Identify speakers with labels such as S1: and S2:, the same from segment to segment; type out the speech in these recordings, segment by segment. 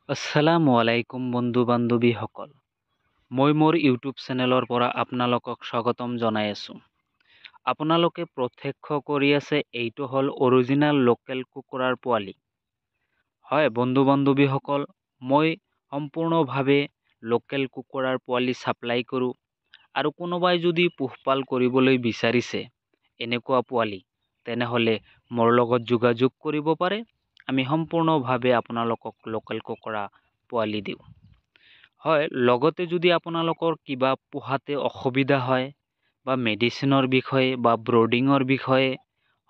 S1: আসসালামু আলাইকুম বন্ধু বান্ধৱীসকল, মই মোৰ ইউটিউব চেনেলৰ পৰা আপোনালোকক স্বাগতম জনাই আছোঁ। আপোনালোকে প্ৰত্যক্ষ কৰি আছে, এইটো হ'ল অৰিজিনেল লোকেল কুকুৰাৰ পোৱালি। হয় বন্ধু বান্ধৱীসকল, মই সম্পূৰ্ণভাৱে লোকেল কুকুৰাৰ পোৱালি ছাপ্লাই কৰোঁ, আৰু কোনোবাই যদি পোহপাল কৰিবলৈ বিচাৰিছে এনেকুৱা পোৱালি, তেনেহ'লে মোৰ লগত যোগাযোগ কৰিব পাৰে। আমি সম্পূৰ্ণভাৱে আপোনালোকক লোকেল কুকুৰা পোৱালি দিওঁ। হয়, লগতে যদি আপোনালোকৰ কিবা পোহাতে অসুবিধা হয় বা মেডিচিনৰ বিষয়ে বা ব্ৰডিঙৰ বিষয়ে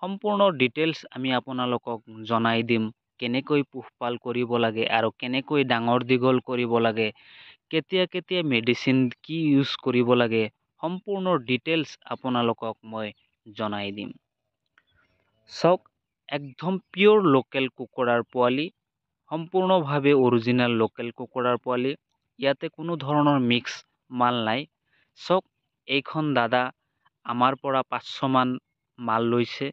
S1: সম্পূৰ্ণ ডিটেইলছ আমি আপোনালোকক জনাই দিম। কেনেকৈ পোহপাল কৰিব লাগে আৰু কেনেকৈ ডাঙৰ দীঘল কৰিব লাগে, কেতিয়া কেতিয়া মেডিচিন কি ইউজ কৰিব লাগে, সম্পূৰ্ণ ডিটেইলছ আপোনালোকক মই জনাই দিম। চাওক, একদম পিয়ৰ লোকেল কুকুৰাৰ পোৱালি, সম্পূৰ্ণভাৱে অৰিজিনেল লোকেল কুকুৰাৰ পোৱালি। ইয়াতে কোনো ধৰণৰ মিক্স মাল নাই। চাওক, এইখন দাদা আমাৰ পৰা 500 মান মাল লৈছে।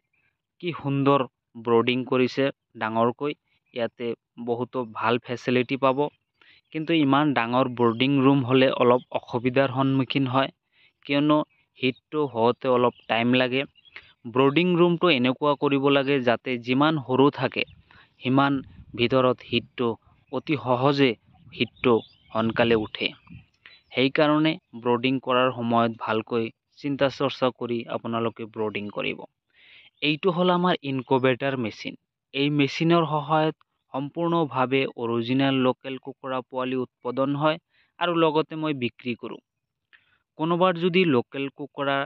S1: কি সুন্দৰ ব্ৰডিং কৰিছে ডাঙৰকৈ। ইয়াতে বহুতো ভাল ফেচিলিটি পাব, কিন্তু ইমান ডাঙৰ ব্ৰডিং ৰুম হ'লে অলপ অসুবিধাৰ সন্মুখীন হয়, কিয়নো হিটটো হওঁতে অলপ টাইম লাগে। ব্ৰডিং ৰুমটো এনেকুৱা কৰিব লাগে যাতে যিমান সৰু থাকে সিমান ভিতৰত হিটটো অতি সহজে সোনকালে উঠে। সেইকাৰণে ব্ৰডিং কৰাৰ সময়ত ভালকৈ চিন্তা চৰ্চা কৰি আপোনালোকে ব্ৰডিং কৰিব। এইটো হ'ল আমাৰ ইনকুবেটাৰ মেচিন। এই মেচিনৰ সহায়ত সম্পূৰ্ণভাৱে অৰিজিনেল লোকেল কুকুৰা পোৱালি উৎপাদন হয়, আৰু লগতে মই বিক্ৰী কৰোঁ। কোনোবাৰ যদি লোকেল কুকুৰা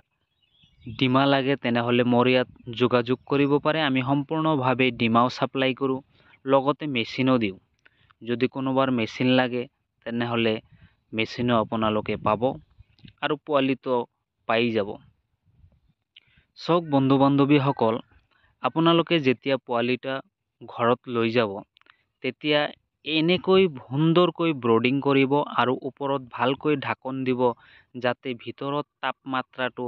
S1: ডিমা লাগে তেনেহ'লে মোৰ ইয়াত যোগাযোগ কৰিব পাৰে। আমি সম্পূৰ্ণভাৱে ডিমাও ছাপ্লাই কৰোঁ, লগতে মেচিনো দিওঁ। যদি কোনোবাৰ মেচিন লাগে তেনেহ'লে মেচিনো আপোনালোকে পাব, আৰু পোৱালিটো পাই যাব। চাওক বন্ধু বান্ধৱীসকল, আপোনালোকে যেতিয়া পোৱালিটা ঘৰত লৈ যাব, তেতিয়া এনেকৈ সুন্দৰকৈ ব্ৰডিং কৰিব আৰু ওপৰত ভালকৈ ঢাকন দিব, যাতে ভিতৰত তাপমাত্ৰাটো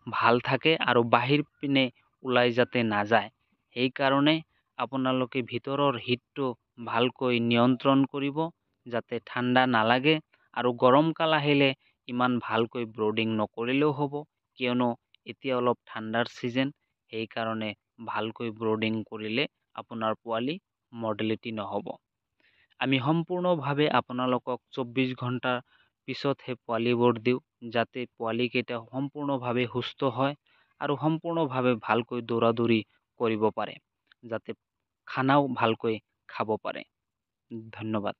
S1: ভাল থাকে আৰু বাহিৰ পিনে ওলাই যাতে নাযায়। সেইকাৰণে আপোনালোকে ভিতৰৰ হিটটো ভালকৈ নিয়ন্ত্ৰণ কৰিব, যাতে ঠাণ্ডা নালাগে, আৰু গৰম কাল আহিলে ইমান ভালকৈ ব্ৰডিং নকৰিলেও হ'ব, কিয়নো এতিয়া অলপ ঠাণ্ডাৰ ছিজন। সেইকাৰণে ভালকৈ ব্ৰডিং কৰিলে আপোনাৰ পোৱালি মৰ্টেলিটি নহ'ব। আমি সম্পূৰ্ণভাৱে আপোনালোকক 24 ঘণ্টাৰ পিছতহে পোৱালিবোৰ দিওঁ, যাতে পোৱালিকেইটা সম্পূৰ্ণভাৱে সুস্থ হয় আৰু সম্পূৰ্ণভাৱে ভালকৈ দৌৰা দৌৰি কৰিব পাৰে, যাতে খানাও ভালকৈ খাব পাৰে। ধন্যবাদ।